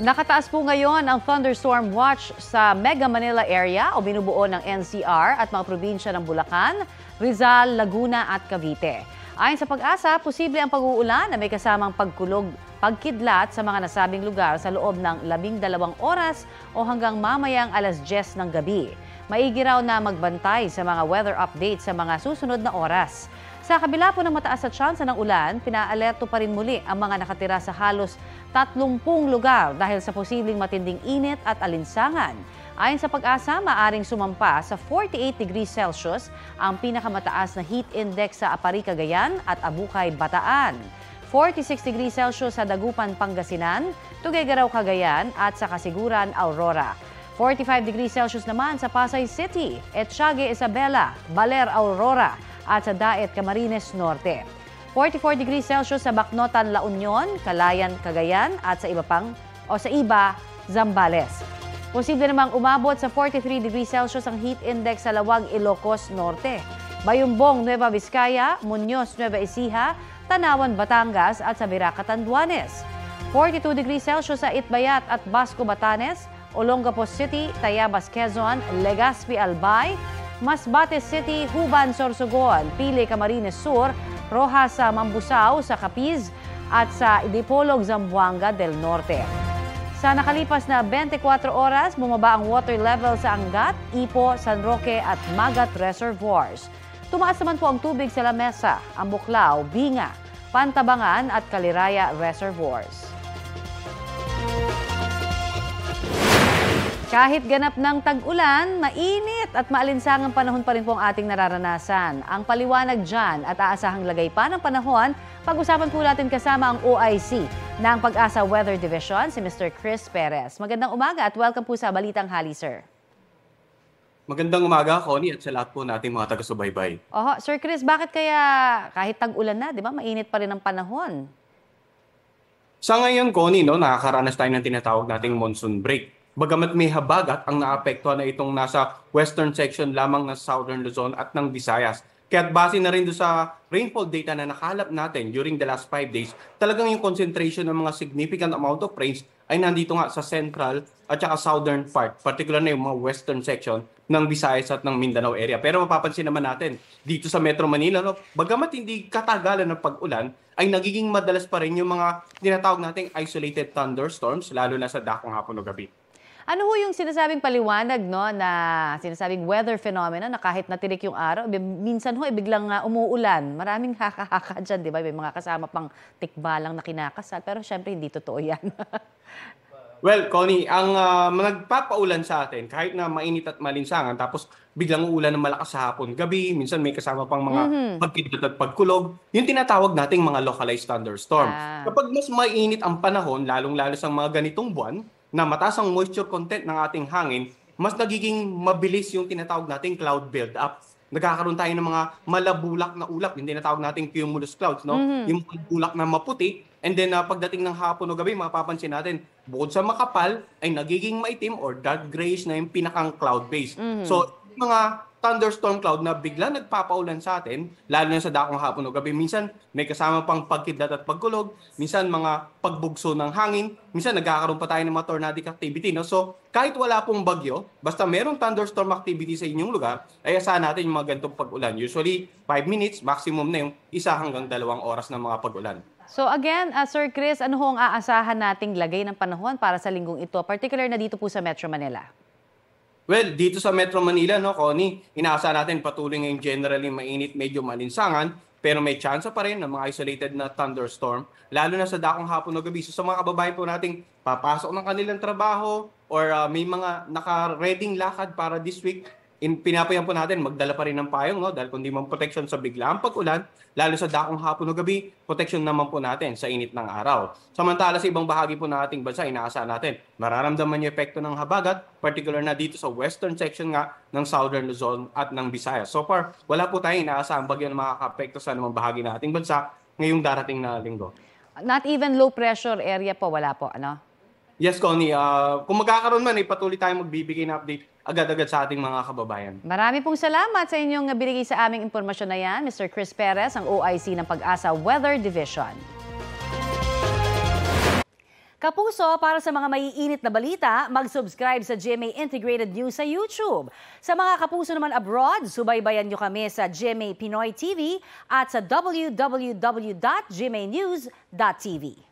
Nakataas po ngayon ang thunderstorm watch sa Mega Manila area o binubuo ng NCR at mga probinsya ng Bulacan, Rizal, Laguna at Cavite. Ayon sa Pag-asa, posible ang pag-uulan na may kasamang pagkidlat sa mga nasabing lugar sa loob ng 12 oras o hanggang mamayang alas 10 ng gabi. Maigi raw na magbantay sa mga weather update sa mga susunod na oras. Sa kabila po ng mataas na tsansa ng ulan, pinaalerto pa rin muli ang mga nakatira sa halos 30 lugar dahil sa posibleng matinding init at alinsangan. Ayon sa Pag-asa, maaring sumampa sa 48 degrees Celsius ang pinakamataas na heat index sa Apari, Cagayan at Abukay, Bataan. 46 degrees Celsius sa Dagupan, Pangasinan, Tuguegarao, Cagayan at sa Kasiguran, Aurora. 45 degrees Celsius naman sa Pasay City, Etxague, Isabela, Baler, Aurora at sa Daet, Camarines Norte. 44 degrees Celsius sa Bacnotan, La Union, Calayan, Cagayan at sa iba, Zambales. Posible namang umabot sa 43 degrees Celsius ang heat index sa Lawag, Ilocos Norte, Bayumbong, Nueva Vizcaya, Muñoz, Nueva Ecija, Tanawan, Batangas at sa Biraca, Tanduanes. 42 degrees Celsius sa Itbayat at Basco, Batanes, Olongapo City, Tayabas, Quezon, Legazpi, Albay, Masbate City, Huban, Sorsogon, Pili, Camarines Sur, Rojas sa Mambusaw, sa Capiz at sa Dipolog, Zamboanga del Norte. Sa nakalipas na 24 oras, bumaba ang water level sa Angat, Ipo, San Roque at Magat Reservoirs. Tumaas naman po ang tubig sa Lamesa, Ambuklao, Binga, Pantabangan at Caliraya Reservoirs. Kahit ganap ng tag-ulan, mainit at maalinsangang panahon pa rin po ang ating nararanasan. Ang paliwanag dyan at aasahang lagay pa ng panahon, pag-usapan po natin kasama ang OIC ng Pag-asa Weather Division, si Mr. Chris Perez. Magandang umaga at welcome po sa Balitang Hali, sir. Magandang umaga, Connie, at sa lahat po nating mga taga-subaybay. Sir Chris, bakit kaya kahit tag-ulan na, di ba, mainit pa rin ang panahon? Sa ngayon, Connie, nakakaranas tayo ng tinatawag nating monsoon break. Bagamat may habagat ang naapektuhan na itong nasa western section lamang ng Southern Luzon at ng Visayas. Kaya base na rin doon sa rainfall data na nakalap natin during the last 5 days, talagang yung concentration ng mga significant amount of rains ay nandito nga sa central at saka southern part, particular na yung mga western section ng Visayas at ng Mindanao area. Pero mapapansin naman natin, dito sa Metro Manila, bagamat hindi katagalan ng pag-ulan, ay nagiging madalas pa rin yung mga tinatawag nating isolated thunderstorms, lalo na sa dakong hapon o gabi. Ano ho yung sinasabing paliwanag, na sinasabing weather phenomena na kahit natirik yung araw, minsan ho, biglang umuulan. Maraming haka-haka dyan, di ba? May mga kasama pang tikbalang na kinakasal. Pero syempre, hindi totoo yan. Well, Connie, ang nagpapaulan sa atin, kahit na mainit at malinsangan, tapos biglang uulan ng malakas sa hapon, gabi, minsan may kasama pang mga pagkidlat at pagkulog, yung tinatawag nating mga localized thunderstorm. Kapag mas mainit ang panahon, lalong-lalo sa mga ganitong buwan, na mataas ang moisture content ng ating hangin, mas nagiging mabilis yung tinatawag nating cloud build-up. Nagkakaroon tayo ng mga malabulak na ulap, yung tinatawag nating cumulus clouds, yung bulak na maputi. And then pagdating ng hapon o gabi, mapapansin natin, bukod sa makapal, ay nagiging maitim or dark grayish na yung pinakang cloud base. So, yung mga thunderstorm cloud na bigla nagpapaulan sa atin, lalo na sa dakong hapon o gabi, minsan may kasama pang pagkidlat at pagkulog, minsan mga pagbugso ng hangin, minsan nagkakaroon pa tayo ng mga tornadic activity. So, kahit wala pong bagyo, basta merong thunderstorm activity sa inyong lugar, ay asahan natin yung mga ganitong pag-ulan. Usually, 5 minutes, maximum na yung 1 hanggang 2 oras ng mga pag-ulan. So again, Sir Chris, ano ho ang aasahan nating lagay ng panahon para sa linggong ito, particular na dito po sa Metro Manila? Well, dito sa Metro Manila, Connie, inaasahan natin patuloy ngayong generally mainit, medyo malinsangan, pero may chance pa rin ng mga isolated na thunderstorm, lalo na sa dakong hapon o gabi. So sa mga kababayan po nating papasok ng kanilang trabaho or may mga naka-reading lakad para this week, pinapayan po natin, magdala pa rin ng payong, dahil kundi mang protection sa biglaang pag-ulan, lalo sa dakong hapon o gabi, protection naman po natin sa init ng araw. Samantala sa ibang bahagi po ng ating bansa, inaasahan natin, mararamdaman yung epekto ng habagat, particular na dito sa western section nga ng Southern Luzon at ng Visayas. So far, wala po tayong inaasahang bagyo na makaka-apekto sa anumang bahagi ng ating bansa ngayong darating na linggo. Not even low pressure area po, wala po, ano? Yes, Connie. Kung magkakaroon man, patuloy tayong magbibigay na update agad-agad sa ating mga kababayan. Marami pong salamat sa inyong binigay sa aming impormasyon na yan, Mr. Chris Perez, ang OIC ng Pag-asa Weather Division. Kapuso, para sa mga maiinit na balita, mag-subscribe sa GMA Integrated News sa YouTube. Sa mga kapuso naman abroad, subaybayan nyo kami sa GMA Pinoy TV at sa www.gmanews.tv.